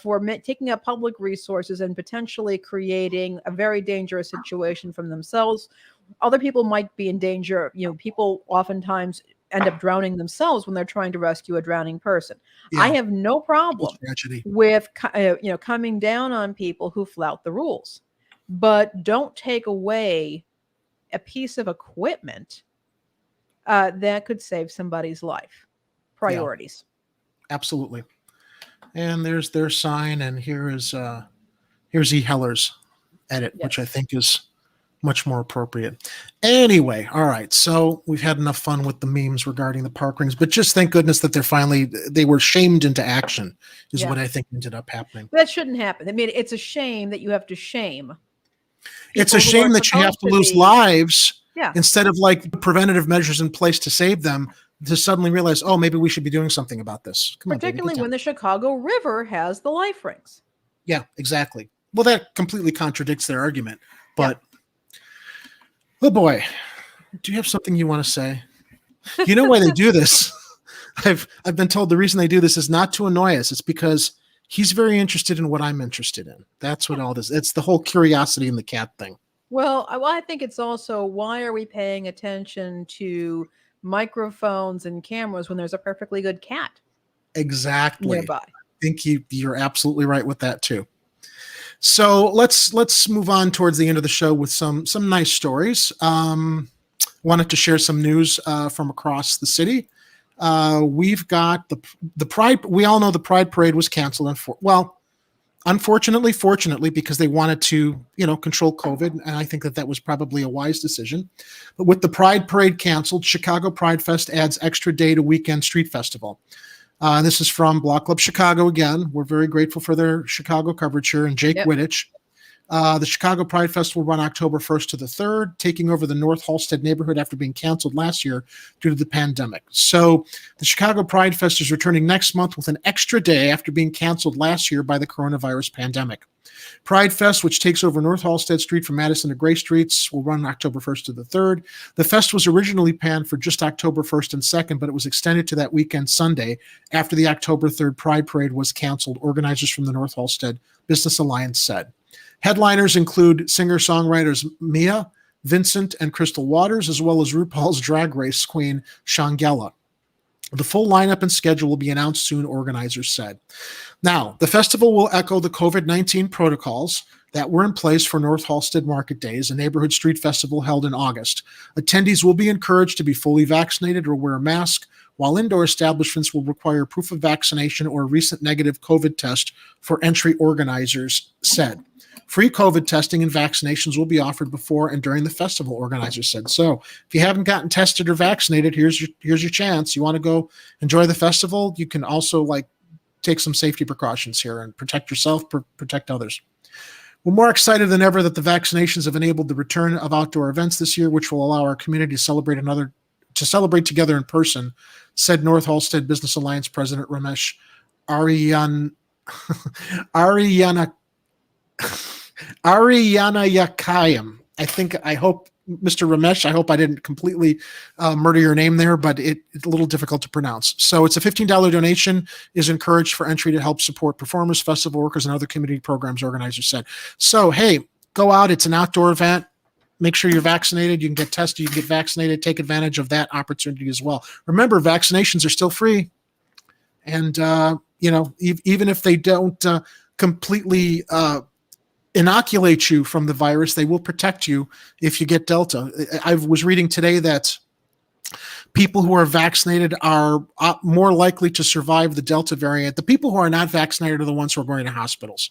Speaker 10: for taking up public resources and potentially creating a very dangerous situation from themselves. Other people might be in danger. People oftentimes end up drowning themselves when they're trying to rescue a drowning person. Yeah. I have no problem with coming down on people who flout the rules, but don't take away a piece of equipment that could save somebody's life. Priorities.
Speaker 9: Yeah, absolutely. And there's their sign, and here's E. Heller's edit, which I think is much more appropriate. Anyway, all right. So we've had enough fun with the memes regarding the park rings, but just thank goodness that they were shamed into action is what I think ended up happening.
Speaker 10: That shouldn't happen. I mean, it's a shame that you have to shame.
Speaker 9: It's a shame that you have to lose lives instead of preventative measures in place to save them, to suddenly realize, oh, maybe we should be doing something about this.
Speaker 10: Particularly when the Chicago River has the life rings.
Speaker 9: Yeah, exactly. Well, that completely contradicts their argument, but oh boy, do you have something you want to say? You know why they do this? I've been told the reason they do this is not to annoy us. It's because He's very interested in what I'm interested in. That's what all this. It's the whole curiosity in the cat thing.
Speaker 10: Well, I think it's also, why are we paying attention to microphones and cameras when there's a perfectly good cat
Speaker 9: Exactly.
Speaker 10: nearby?
Speaker 9: I think you're absolutely right with that too. So let's move on towards the end of the show with some nice stories. Wanted to share some news from across the city. We've got the Pride. We all know the Pride Parade was canceled. Unfortunately, fortunately, because they wanted to, control COVID, and I think that was probably a wise decision. But with the Pride Parade canceled, Chicago Pride Fest adds extra day to weekend street festival. This is from Block Club Chicago again. We're very grateful for their Chicago coverage here, and Jake Wittich. The Chicago Pride Fest will run October 1st to the 3rd, taking over the North Halsted neighborhood after being canceled last year due to the pandemic. So the Chicago Pride Fest is returning next month with an extra day after being canceled last year by the coronavirus pandemic. Pride Fest, which takes over North Halsted Street from Madison to Gray Streets, will run October 1st to the 3rd. The fest was originally planned for just October 1st and 2nd, but it was extended to that weekend Sunday after the October 3rd Pride Parade was canceled, organizers from the North Halsted Business Alliance said. Headliners include singer-songwriters Mia, Vincent, and Crystal Waters, as well as RuPaul's Drag Race queen, Shangela. The full lineup and schedule will be announced soon, organizers said. Now, the festival will echo the COVID-19 protocols that were in place for North Halsted Market Days, a neighborhood street festival held in August. Attendees will be encouraged to be fully vaccinated or wear a mask, while indoor establishments will require proof of vaccination or a recent negative COVID test for entry, organizers said. Free COVID testing and vaccinations will be offered before and during the festival, organizers said. So if you haven't gotten tested or vaccinated, here's your chance. You want to go enjoy the festival? You can also take some safety precautions here and protect yourself, protect others. We're more excited than ever that the vaccinations have enabled the return of outdoor events this year, which will allow our community to celebrate together in person, said North Halsted Business Alliance President Ramesh Ariyanayakayam. I hope, Mr. Ramesh, I hope I didn't completely murder your name there, but it's a little difficult to pronounce. So it's a $15 donation is encouraged for entry to help support performers, festival workers, and other community programs, organizers said. So, hey, go out. It's an outdoor event. Make sure you're vaccinated. You can get tested. You can get vaccinated. Take advantage of that opportunity as well. Remember, vaccinations are still free. And, even if they don't completely inoculate you from the virus, they will protect you if you get Delta. I was reading today that people who are vaccinated are more likely to survive the Delta variant. The people who are not vaccinated are the ones who are going to hospitals,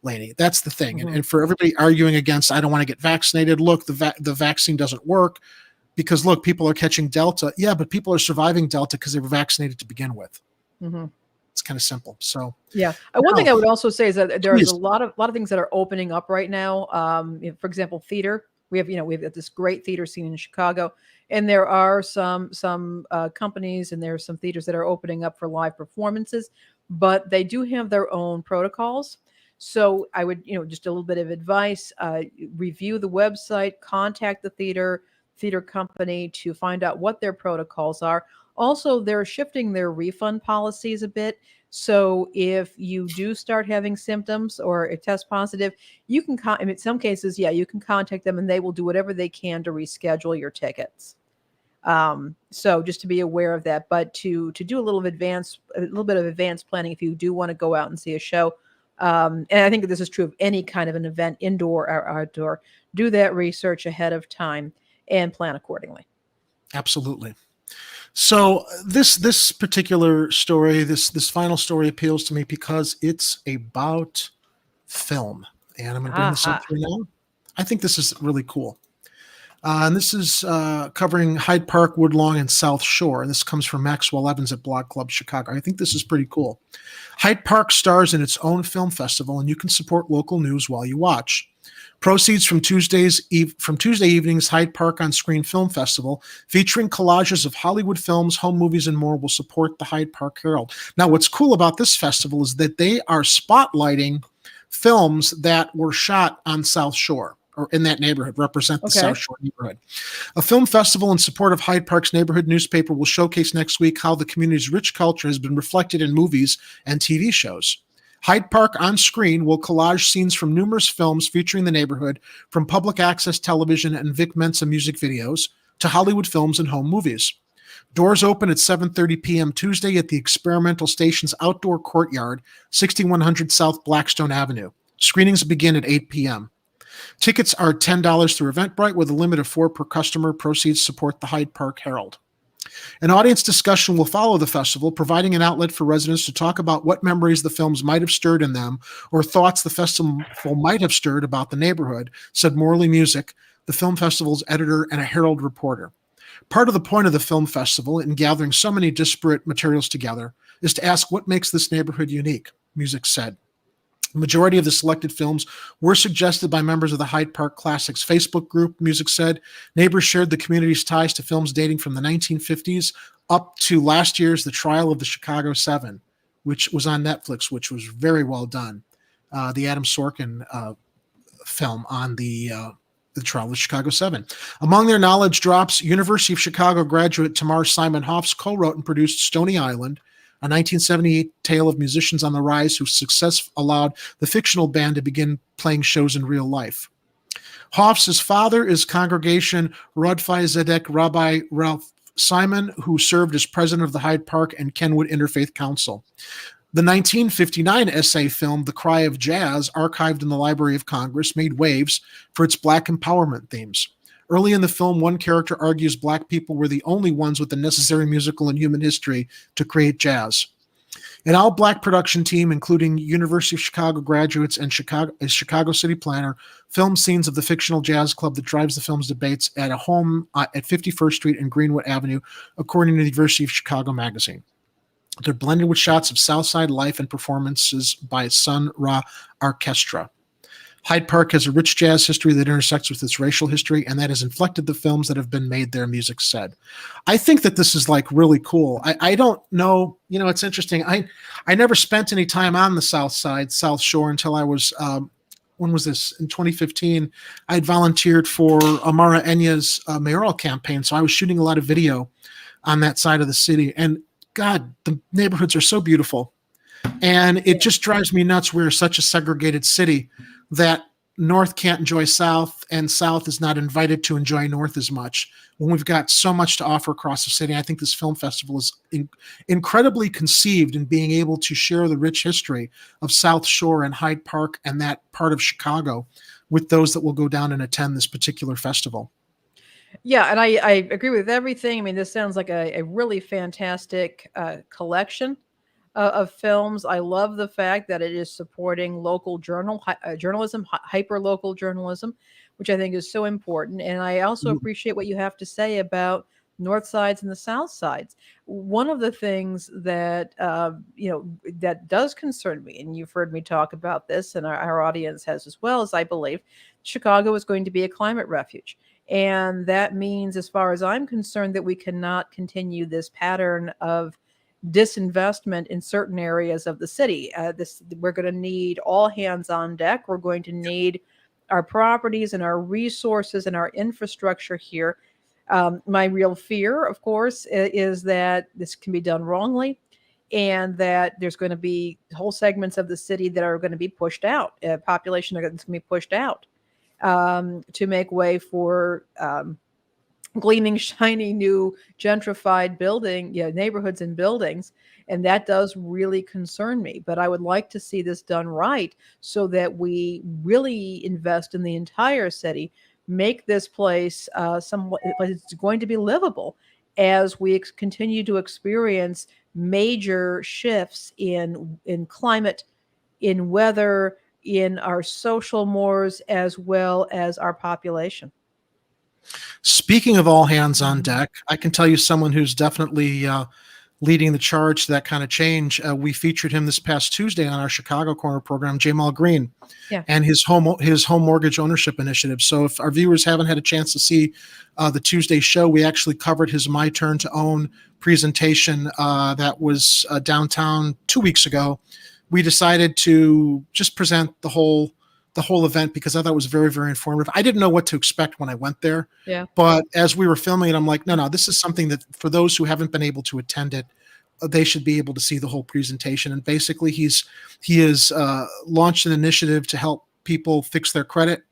Speaker 9: Laney. That's the thing.
Speaker 10: Mm-hmm.
Speaker 9: And for everybody arguing against, I don't want to get vaccinated, look, the vaccine doesn't work because, look, people are catching Delta. Yeah, but people are surviving Delta because they were vaccinated to begin with. Mm-hmm. It's kind of simple. So
Speaker 10: yeah, one thing I would also say is that there's a lot of things that are opening up right now. For example, theater. We have got this great theater scene in Chicago, and there are some companies and there are some theaters that are opening up for live performances, but they do have their own protocols. So I would, just a little bit of advice: review the website, contact the theater company to find out what their protocols are. Also, they're shifting their refund policies a bit. So if you do start having symptoms or a test positive, you can, in some cases, you can contact them and they will do whatever they can to reschedule your tickets. So just to be aware of that, but to do a little bit of advanced planning if you do want to go out and see a show. And I think that this is true of any kind of an event, indoor or outdoor. Do that research ahead of time and plan accordingly.
Speaker 9: Absolutely. So this particular story, this final story appeals to me because it's about film. And I'm going to bring this up here now. I think this is really cool. And this is covering Hyde Park, Woodlawn, and South Shore. And this comes from Maxwell Evans at Block Club Chicago. I think this is pretty cool. Hyde Park stars in its own film festival, and you can support local news while you watch. Proceeds from Tuesday evening's Hyde Park on Screen Film Festival, featuring collages of Hollywood films, home movies, and more, will support the Hyde Park Herald. Now, what's cool about this festival is that they are spotlighting films that were shot on South Shore, or in that neighborhood, represent the South Shore neighborhood. A film festival in support of Hyde Park's neighborhood newspaper will showcase next week how the community's rich culture has been reflected in movies and TV shows. Hyde Park on screen will collage scenes from numerous films featuring the neighborhood, from public access television and Vic Mensa music videos to Hollywood films and home movies. Doors open at 7:30 p.m. Tuesday at the Experimental Station's outdoor courtyard, 6100 South Blackstone Avenue. Screenings begin at 8 p.m. Tickets are $10 through Eventbrite with a limit of 4 per customer. Proceeds support the Hyde Park Herald. An audience discussion will follow the festival, providing an outlet for residents to talk about what memories the films might have stirred in them or thoughts the festival might have stirred about the neighborhood, said Morley Music, the film festival's editor and a Herald reporter. Part of the point of the film festival, in gathering so many disparate materials together, is to ask what makes this neighborhood unique, Music said. The majority of the selected films were suggested by members of the Hyde Park Classics Facebook group, Music said. Neighbors shared the community's ties to films dating from the 1950s up to last year's The Trial of the Chicago 7, which was on Netflix, which was very well done. The Adam Sorkin film on the Trial of the Chicago 7. Among their knowledge drops, University of Chicago graduate Tamar Simon Hoffs co-wrote and produced Stony Island, a 1978 tale of musicians on the rise whose success allowed the fictional band to begin playing shows in real life. Hoffs' father is Congregation Rodfai Zedek Rabbi Ralph Simon, who served as president of the Hyde Park and Kenwood Interfaith Council. The 1959 essay film, The Cry of Jazz, archived in the Library of Congress, made waves for its Black empowerment themes. Early in the film, one character argues Black people were the only ones with the necessary musical and human history to create jazz. An all-Black production team, including University of Chicago graduates and Chicago City planner, filmed scenes of the fictional jazz club that drives the film's debates at a home at 51st Street and Greenwood Avenue, according to the University of Chicago magazine. They're blended with shots of Southside life and performances by Sun Ra Orchestra. Hyde Park has a rich jazz history that intersects with its racial history, and that has inflected the films that have been made there, Music said. I think that this is like really cool. I don't know, it's interesting. I never spent any time on the South Side, South Shore until I was, when was this? In 2015, I had volunteered for Amara Enya's mayoral campaign, so I was shooting a lot of video on that side of the city. And God, the neighborhoods are so beautiful. And it just drives me nuts. We're such a segregated city that North can't enjoy South and South is not invited to enjoy North as much when we've got so much to offer across the city. I think this film festival is incredibly conceived in being able to share the rich history of South Shore and Hyde Park and that part of Chicago with those that will go down and attend this particular festival.
Speaker 10: Yeah, and I agree with everything. I mean, this sounds like a really fantastic collection of films. I love the fact that it is supporting local journalism, hyper-local journalism, which I think is so important. And I also appreciate what you have to say about North Sides and the South Sides. One of the things that, that does concern me, and you've heard me talk about this, and our audience has as well, is I believe Chicago is going to be a climate refuge. And that means, as far as I'm concerned, that we cannot continue this pattern of disinvestment in certain areas of the city. We're going to need all hands on deck. We're going to need our properties and our resources and our infrastructure here. My real fear, of course, is that this can be done wrongly and that there's going to be whole segments of the city that are going to be pushed out, population that's going to be pushed out to make way for gleaming, shiny, new gentrified neighborhoods and buildings. And that does really concern me. But I would like to see this done right so that we really invest in the entire city, make this place it's going to be livable as we continue to experience major shifts in climate, in weather, in our social mores, as well as our population.
Speaker 9: Speaking of all hands on deck, I can tell you someone who's definitely leading the charge to that kind of change. We featured him this past Tuesday on our Chicago Corner program, Jamal Green, and his home mortgage ownership initiative. So if our viewers haven't had a chance to see the Tuesday show, we actually covered his My Turn to Own presentation that was downtown 2 weeks ago. We decided to just present the whole event because I thought it was very, very informative. I didn't know what to expect when I went there. Yeah. But as we were filming it, I'm like, no, this is something that for those who haven't been able to attend it, they should be able to see the whole presentation. And basically, he has launched an initiative to help people fix their credit,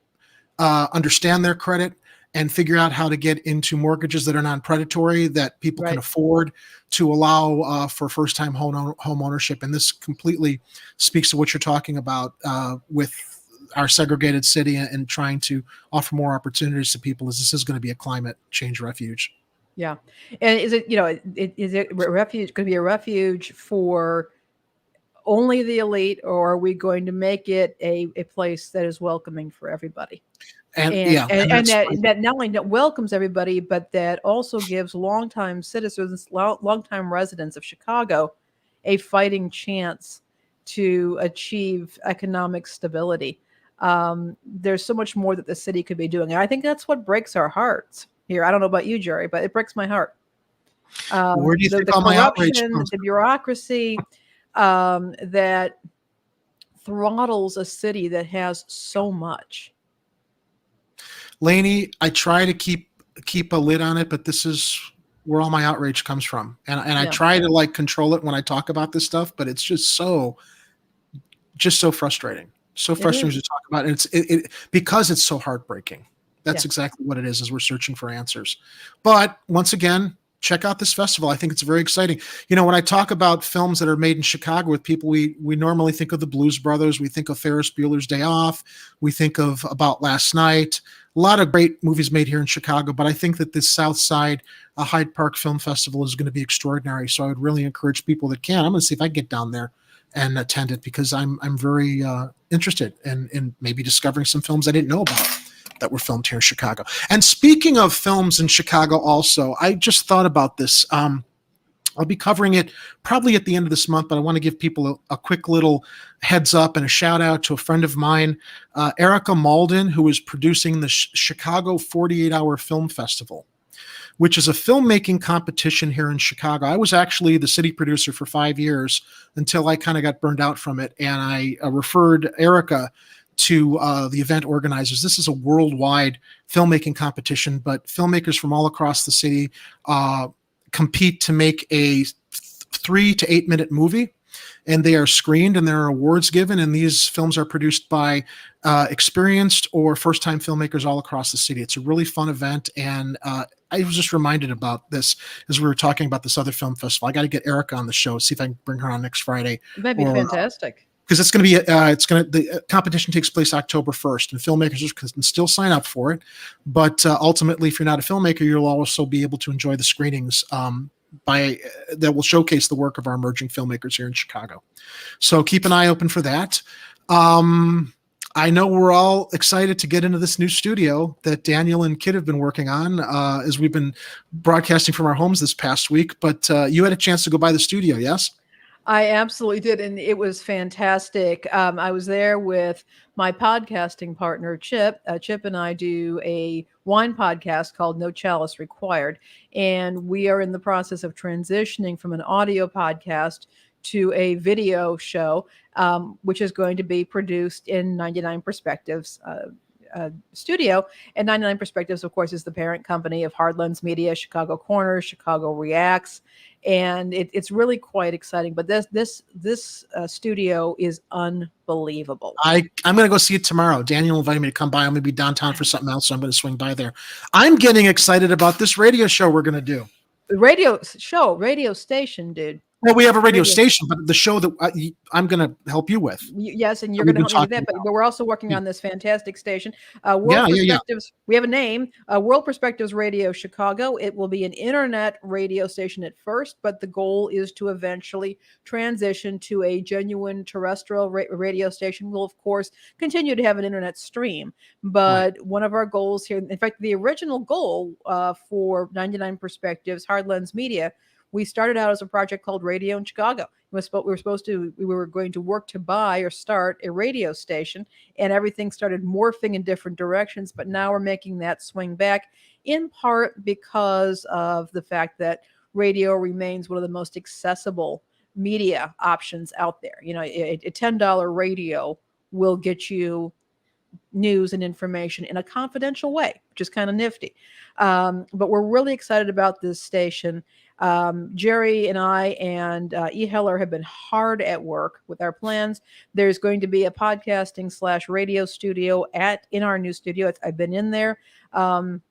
Speaker 9: understand their credit, and figure out how to get into mortgages that are non-predatory, that people can afford, to allow for first-time home ownership. And this completely speaks to what you're talking about with our segregated city and trying to offer more opportunities to people, as this is going to be a climate change refuge.
Speaker 10: Yeah. And is it, is it a refuge, going to be a refuge for only the elite, or are we going to make it a place that is welcoming for everybody? And that not only welcomes everybody, but that also gives longtime citizens, longtime residents of Chicago, a fighting chance to achieve economic stability. There's so much more that the city could be doing. And I think that's what breaks our hearts here. I don't know about you, Jerry, but it breaks my heart.
Speaker 9: Where do you think all my outrage comes?
Speaker 10: The bureaucracy that throttles a city that has so much.
Speaker 9: Laney, I try to keep a lid on it, but this is where all my outrage comes from. And I try to control it when I talk about this stuff, but it's just so frustrating. So frustrating to talk about. And it's because it's so heartbreaking. That's exactly what it is we're searching for answers. But once again, check out this festival. I think it's very exciting. When I talk about films that are made in Chicago with people, we normally think of the Blues Brothers. We think of Ferris Bueller's Day Off. We think of About Last Night. A lot of great movies made here in Chicago, but I think that this South Side Hyde Park Film Festival is going to be extraordinary. So I would really encourage people that can. I'm going to see if I can get down there and attend it, because I'm very interested in maybe discovering some films I didn't know about that were filmed here in Chicago. And speaking of films in Chicago also, I just thought about this. I'll be covering it probably at the end of this month, but I want to give people a quick little heads up and a shout out to a friend of mine, Erica Malden, who is producing the Chicago 48-Hour Film Festival, which is a filmmaking competition here in Chicago. I was actually the city producer for 5 years until I kind of got burned out from it. And I referred Erica to the event organizers. This is a worldwide filmmaking competition, but filmmakers from all across the city compete to make a 3 to 8 minute movie, and they are screened and there are awards given. And these films are produced by experienced or first-time filmmakers all across the city. It's a really fun event. And I was just reminded about this as we were talking about this other film festival. I got to get Erica on the show, see if I can bring her on next Friday.
Speaker 10: That'd be fantastic.
Speaker 9: Because it's going to be, the competition takes place October 1st, and filmmakers can still sign up for it. But ultimately, if you're not a filmmaker, you'll also be able to enjoy the screenings that will showcase the work of our emerging filmmakers here in Chicago. So keep an eye open for that. I know we're all excited to get into this new studio that Daniel and Kit have been working on as we've been broadcasting from our homes this past week. But you had a chance to go by the studio, yes?
Speaker 10: I absolutely did, and it was fantastic. I was there with my podcasting partner, Chip. Chip and I do a wine podcast called No Chalice Required, and we are in the process of transitioning from an audio podcast to a video show, which is going to be produced in 99 Perspectives studio. And 99 Perspectives, of course, is the parent company of Hardlands Media, Chicago Corners, Chicago Reacts, and it's really quite exciting. But this studio is unbelievable.
Speaker 9: I'm going to go see it tomorrow. Daniel invited me to come by. I'm going to be downtown for something else, so I'm going to swing by there. I'm getting excited about this radio show we're going to do.
Speaker 10: The radio station, dude.
Speaker 9: Well, we have a radio station, but the show that I'm going to help you with.
Speaker 10: Yes, and you're going to help me with that. But we're also working on this fantastic station. World Perspectives. We have a name, World Perspectives Radio Chicago. It will be an internet radio station at first, but the goal is to eventually transition to a genuine terrestrial radio station. We'll, of course, continue to have an internet stream. But one of our goals here, in fact, the original goal for 99 Perspectives, Hardlands Media, we started out as a project called Radio in Chicago. We were going to work to buy or start a radio station, and everything started morphing in different directions. But now we're making that swing back, in part because of the fact that radio remains one of the most accessible media options out there. A $10 radio will get you news and information in a confidential way, which is kind of nifty. But we're really excited about this station. Jerry and I and E. Heller have been hard at work with our plans. There's going to be a podcasting/radio studio in our new studio. I've been in there, and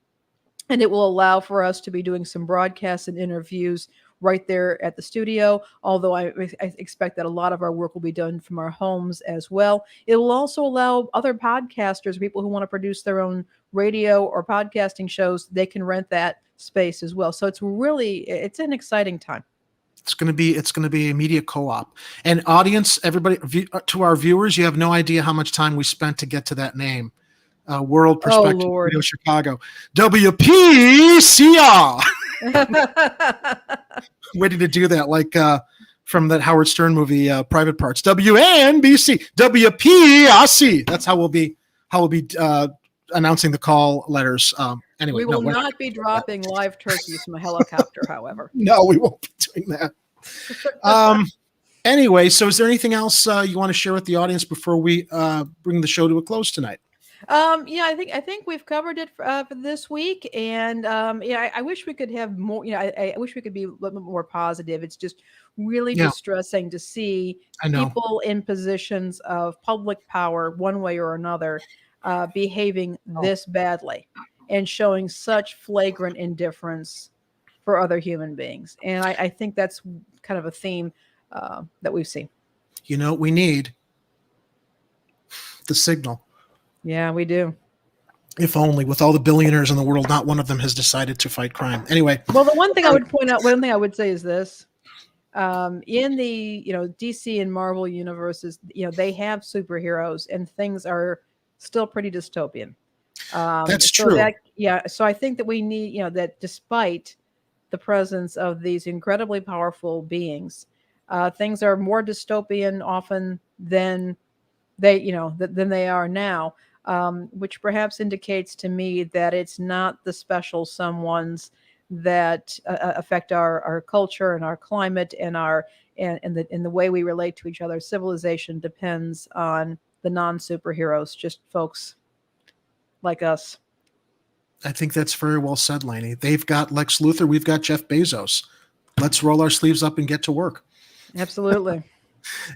Speaker 10: it will allow for us to be doing some broadcasts and interviews right there at the studio, although I expect that a lot of our work will be done from our homes as well. It will also allow other podcasters, people who want to produce their own radio or podcasting shows, they can rent that space as well. So it's an exciting time.
Speaker 9: It's going to be a media co-op. And audience, everybody, to our viewers, you have no idea how much time we spent to get to that name. World Perspective Radio Chicago. WPCR. Waiting to do that, like from that Howard Stern movie, Private Parts. WNBC, WPRC. That's how we'll be announcing the call letters. Anyway,
Speaker 10: we will not be dropping live turkeys from a helicopter, however.
Speaker 9: No, we won't be doing that. Anyway, so is there anything else you want to share with the audience before we bring the show to a close tonight?
Speaker 10: I think we've covered it for this week, and I wish we could have more. I wish we could be a little bit more positive. It's just really distressing to see people in positions of public power, one way or another, behaving this badly and showing such flagrant indifference for other human beings. And I think that's kind of a theme that we've seen.
Speaker 9: You know what we need? The signal.
Speaker 10: Yeah, we do.
Speaker 9: If only, with all the billionaires in the world, not one of them has decided to fight crime. Anyway.
Speaker 10: Well, the one thing I would point out, one thing I would say is this. In the, DC and Marvel universes, they have superheroes and things are still pretty dystopian.
Speaker 9: That's true.
Speaker 10: So I think that we need, that despite the presence of these incredibly powerful beings, things are more dystopian often than than they are now. Which perhaps indicates to me that it's not the special someones that affect our culture and our climate and the way we relate to each other. Civilization depends on the non-superheroes, just folks like us.
Speaker 9: I think that's very well said, Laney. They've got Lex Luthor. We've got Jeff Bezos. Let's roll our sleeves up and get to work.
Speaker 10: Absolutely.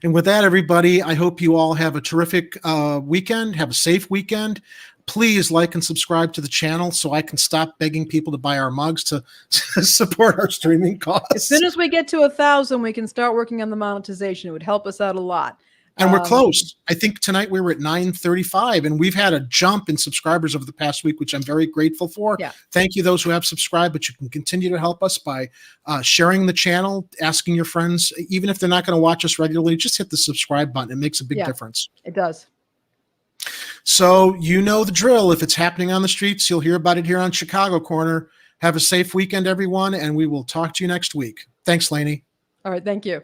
Speaker 9: And with that, everybody, I hope you all have a terrific weekend. Have a safe weekend. Please like and subscribe to the channel so I can stop begging people to buy our mugs to support our streaming costs.
Speaker 10: As soon as we get to 1,000, we can start working on the monetization. It would help us out a lot.
Speaker 9: And we're close. I think tonight we were at 935, and we've had a jump in subscribers over the past week, which I'm very grateful for.
Speaker 10: Yeah.
Speaker 9: Thank you, those who have subscribed, but you can continue to help us by sharing the channel, asking your friends, even if they're not going to watch us regularly, just hit the subscribe button. It makes a big difference.
Speaker 10: It does.
Speaker 9: So you know the drill. If it's happening on the streets, you'll hear about it here on Chicago Corner. Have a safe weekend, everyone, and we will talk to you next week. Thanks, Laney.
Speaker 10: All right. Thank you.